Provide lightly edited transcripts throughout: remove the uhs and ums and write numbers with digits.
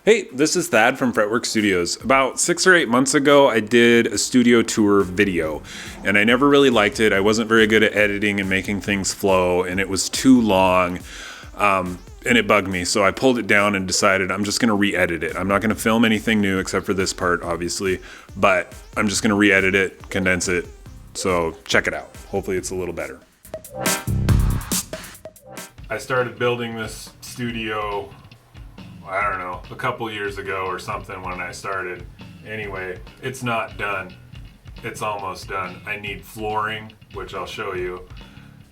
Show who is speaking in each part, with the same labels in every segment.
Speaker 1: Hey, this is Thad from Fretwork Studios. About 6 or 8 months ago, I did a studio tour video, and I never really liked it. I wasn't very good at editing and making things flow, and it was too long, and it bugged me. So I pulled it down and decided I'm just going to re-edit it. I'm not going to film anything new except for this part, obviously, but I'm just going to re-edit it, condense it, so check it out. Hopefully it's a little better. I started building this studio, I don't know, a couple years ago or something when I started. Anyway, it's not done. It's almost done. I need flooring, which I'll show you,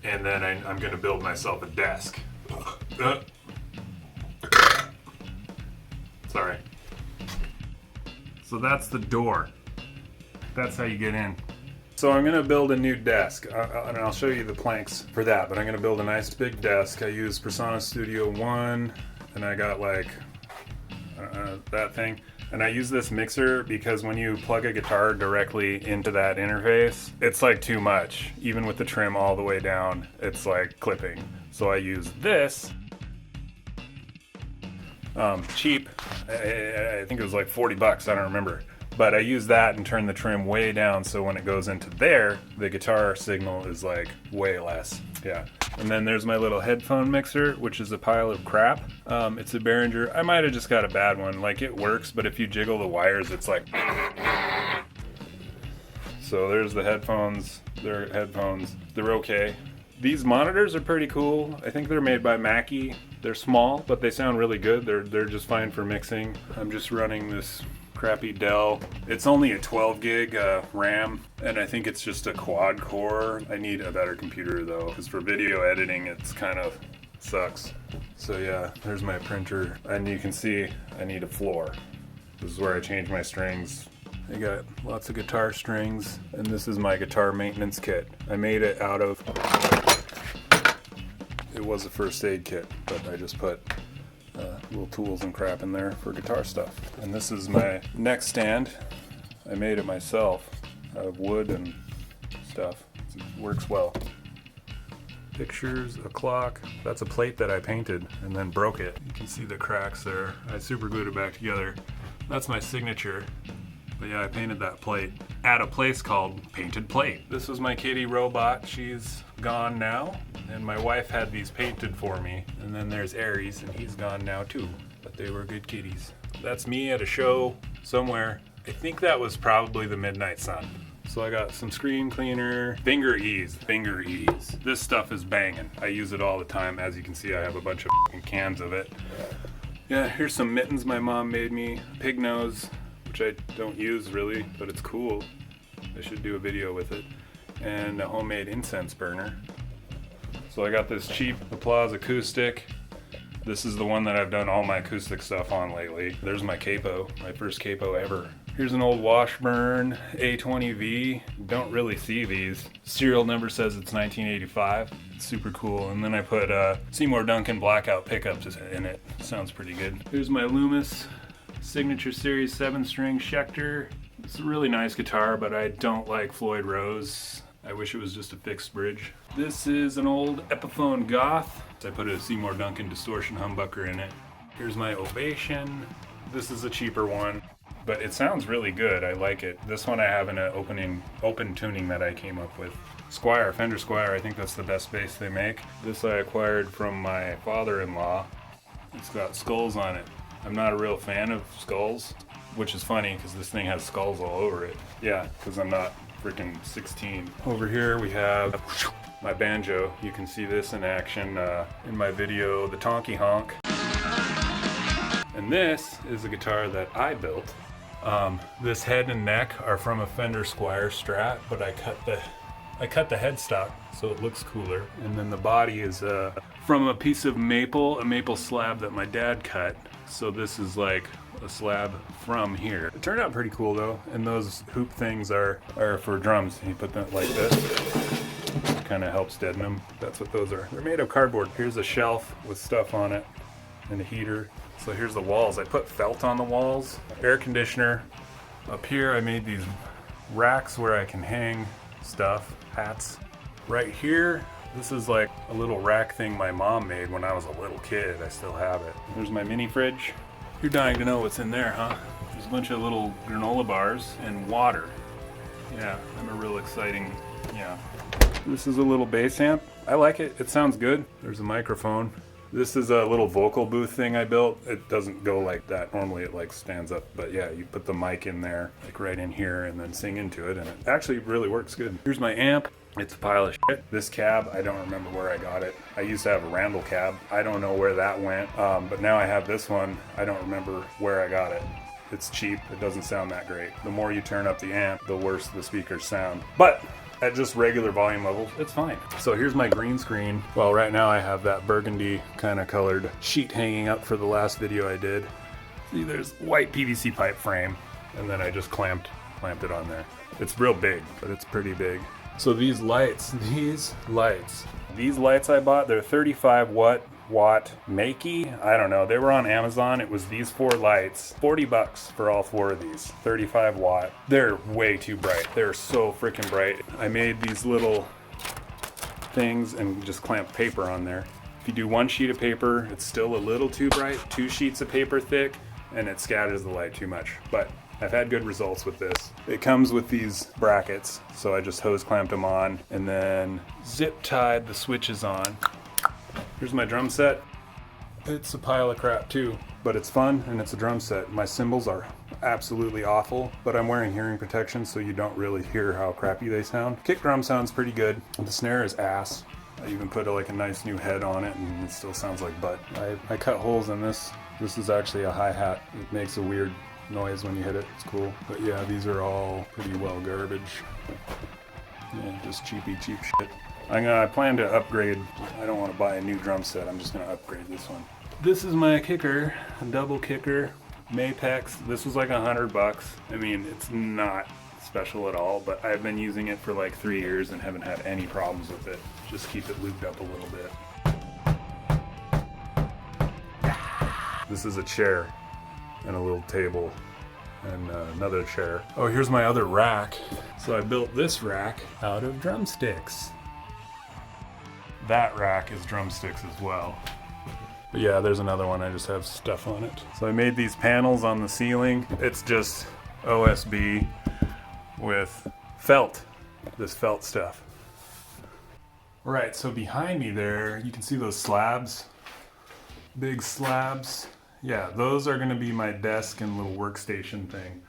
Speaker 1: and then I'm going to build myself a desk. Sorry. So that's the door. That's how you get in. So I'm going to build a new desk, and I'll show you the planks for that, but I'm going to build a nice big desk. I use Persona Studio 1, and I got like that thing. And I use this mixer because when you plug a guitar directly into that interface, it's like too much. Even with the trim all the way down, it's like clipping. So I use this. Cheap. I think it was like 40 bucks, I don't remember. But I use that and turn the trim way down so when it goes into there, the guitar signal is like way less. Yeah. And then there's my little headphone mixer, which is a pile of crap. It's a Behringer. I might have just got a bad one. Like, it works, but if you jiggle the wires, it's like... So there's the headphones. They're headphones. They're okay. These monitors are pretty cool. I think they're made by Mackie. They're small, but they sound really good. They're just fine for mixing. I'm just running this crappy Dell. It's only a 12 gig RAM, and I think it's just a quad core. I need a better computer though, because for video editing it's kind of sucks. So yeah, there's my printer, and you can see I need a floor. This is where I change my strings. I got lots of guitar strings, and this is my guitar maintenance kit. I made it out of, it was a first aid kit, but I just put little tools and crap in there for guitar stuff. And this is my neck stand. I made it myself out of wood and stuff. It works well. Pictures, a clock. That's a plate that I painted and then broke it. You can see the cracks there. I super glued it back together. That's my signature. But yeah, I painted that plate at a place called Painted Plate. This was my kitty robot. She's gone now. And my wife had these painted for me. And then there's Aries, and he's gone now too. But they were good kitties. That's me at a show somewhere. I think that was probably the Midnight Sun. So I got some screen cleaner, finger ease. This stuff is banging. I use it all the time. As you can see, I have a bunch of cans of it. Yeah, here's some mittens my mom made me. Pig nose, which I don't use really, but it's cool. I should do a video with it. And a homemade incense burner. So I got this cheap Applause acoustic. This is the one that I've done all my acoustic stuff on lately. There's my capo, my first capo ever. Here's an old Washburn A20V. Don't really see these. Serial number says it's 1985. It's super cool. And then I put Seymour Duncan blackout pickups in it. Sounds pretty good. Here's my Loomis Signature Series 7-string Schecter. It's a really nice guitar, but I don't like Floyd Rose. I wish it was just a fixed bridge. This is an old Epiphone Goth. I put a Seymour Duncan distortion humbucker in it. Here's my Ovation. This is a cheaper one, but it sounds really good. I like it. This one I have in an open tuning that I came up with. Squier, Fender Squier, I think that's the best bass they make. This I acquired from my father-in-law. It's got skulls on it. I'm not a real fan of skulls, which is funny because this thing has skulls all over it. Yeah, because I'm not freaking 16. Over here we have my banjo. You can see this in action in my video, The Tonky Honk. And this is a guitar that I built. This head and neck are from a Fender Squier Strat, but I cut the headstock so it looks cooler. And then the body is from a piece of maple, a maple slab that my dad cut. So this is like a slab from here. It turned out pretty cool though, and those hoop things are for drums. You put them like this, kind of helps deaden them. That's what those are. They're made of cardboard. Here's a shelf with stuff on it and a heater. So here's the walls. I put felt on the walls, air conditioner. Up here I made these racks where I can hang stuff, hats. Right here, this is like a little rack thing my mom made when I was a little kid. I still have it. There's my mini fridge. You're dying to know what's in there, huh? There's a bunch of little granola bars and water. Yeah, I'm a real exciting, yeah. This is a little bass amp. I like it, it sounds good. There's a microphone. This is a little vocal booth thing I built. It doesn't go like that. Normally it like stands up, but yeah, you put the mic in there, like right in here, and then sing into it, and it actually really works good. Here's my amp. It's a pile of shit. This cab, I don't remember where I got it. I used to have a Randall cab. I don't know where that went, but now I have this one. I don't remember where I got it. It's cheap. It doesn't sound that great. The more you turn up the amp, the worse the speakers sound. But at just regular volume levels, it's fine. So here's my green screen. Well, right now I have that burgundy kind of colored sheet hanging up for the last video I did. See, there's white PVC pipe frame, and then I just clamped it on there. It's real big, but it's pretty big. So these lights I bought, they're 35 watt Makey. I don't know, they were on Amazon. It was these 4 lights, $40 for all 4 of these, 35 watt. They're way too bright. They're so freaking bright. I made these little things and just clamped paper on there. If you do 1 sheet of paper, it's still a little too bright. 2 sheets of paper thick, and it scatters the light too much. But I've had good results with this. It comes with these brackets, so I just hose clamped them on and then zip tied the switches on. Here's my drum set. It's a pile of crap too, but it's fun and it's a drum set. My cymbals are absolutely awful, but I'm wearing hearing protection so you don't really hear how crappy they sound. Kick drum sounds pretty good. The snare is ass. I even put like a nice new head on it and it still sounds like butt. I cut holes in this. This is actually a hi-hat. It makes a weird noise when you hit it. It's cool. But yeah, these are all pretty well garbage. Yeah, just cheap shit. I plan to upgrade. I don't want to buy a new drum set. I'm just going to upgrade this one. This is my kicker, a double kicker, Mapex. This was like $100. I mean, it's not special at all, but I've been using it for like 3 years and haven't had any problems with it. Just keep it lubed up a little bit. This is a chair and a little table and another chair. Oh, here's my other rack. So I built this rack out of drumsticks. That rack is drumsticks as well. But yeah, there's another one. I just have stuff on it. So I made these panels on the ceiling. It's just OSB with felt, this felt stuff. Right, so behind me there, you can see those slabs, big slabs. Yeah, those are gonna be my desk and little workstation thing.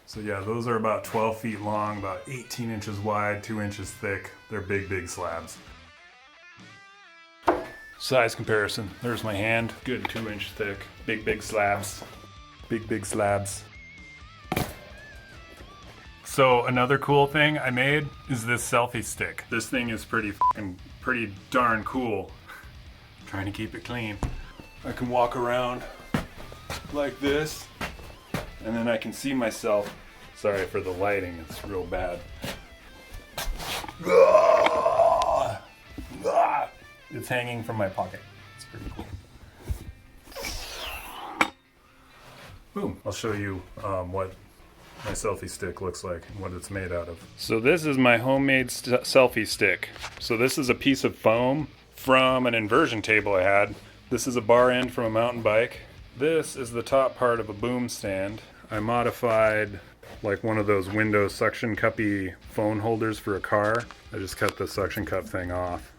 Speaker 1: So yeah, those are about 12 feet long, about 18 inches wide, 2 inches thick. They're big slabs. Size comparison, there's my hand, good 2-inch thick, big slabs, big slabs. So another cool thing I made is this selfie stick. This thing is pretty darn cool. I'm trying to keep it clean. I can walk around like this, and then I can see myself. Sorry for the lighting, it's real bad. It's hanging from my pocket. It's pretty cool. Boom. I'll show you what my selfie stick looks like and what it's made out of. So this is my homemade selfie stick. So this is a piece of foam from an inversion table I had. This is a bar end from a mountain bike. This is the top part of a boom stand. I modified like one of those window suction cuppy phone holders for a car. I just cut the suction cup thing off.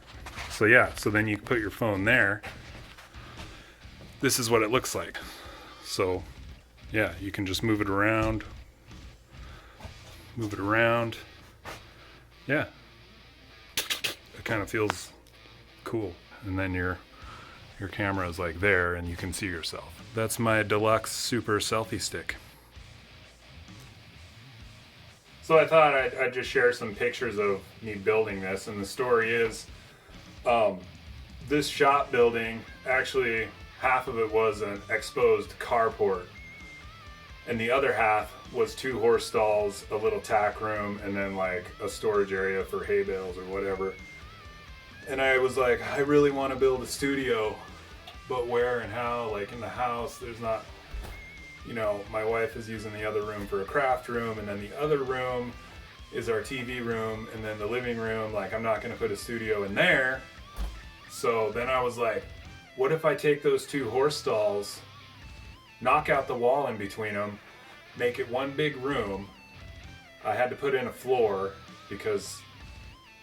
Speaker 1: So yeah, so then you put your phone there. This is what it looks like. So yeah, you can just move it around. Yeah, it kind of feels cool. And then your camera is like there and you can see yourself. That's my deluxe super selfie stick. So I thought I'd just share some pictures of me building this, and the story is this shop building, actually half of it was an exposed carport and the other half was 2 horse stalls, a little tack room, and then like a storage area for hay bales or whatever. And I was like, I really want to build a studio, but where and how? Like in the house, there's not, you know, my wife is using the other room for a craft room, and then the other room is our TV room, and then the living room, like I'm not going to put a studio in there. So then I was like, what if I take those 2 horse stalls, knock out the wall in between them, make it one big room. I had to put in a floor because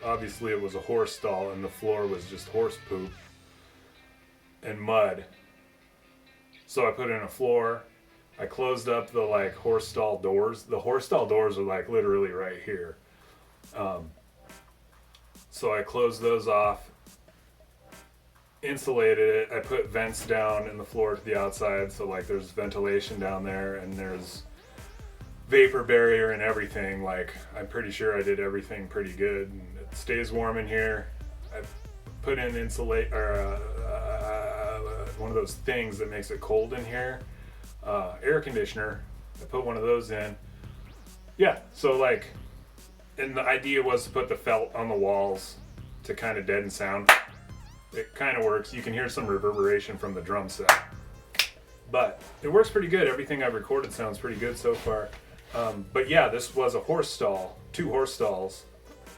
Speaker 1: obviously it was a horse stall and the floor was just horse poop and mud. So I put in a floor. I closed up the like horse stall doors. The horse stall doors are like literally right here. So I closed those off, insulated it. I put vents down in the floor to the outside, so like there's ventilation down there and there's vapor barrier and everything. Like I'm pretty sure I did everything pretty good, and it stays warm in here. I put in one of those things that makes it cold in here, air conditioner. I put one of those in. Yeah, so like, and the idea was to put the felt on the walls to kind of deaden sound. It kind of works. You can hear some reverberation from the drum set, but it works pretty good. Everything I've recorded sounds pretty good so far. But yeah, this was a horse stall, 2 horse stalls,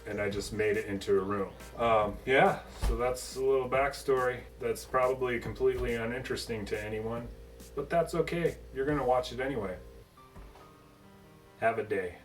Speaker 1: and I just made it into a room. Yeah, so that's a little backstory. That's probably completely uninteresting to anyone, but that's okay. You're gonna watch it anyway. Have a day.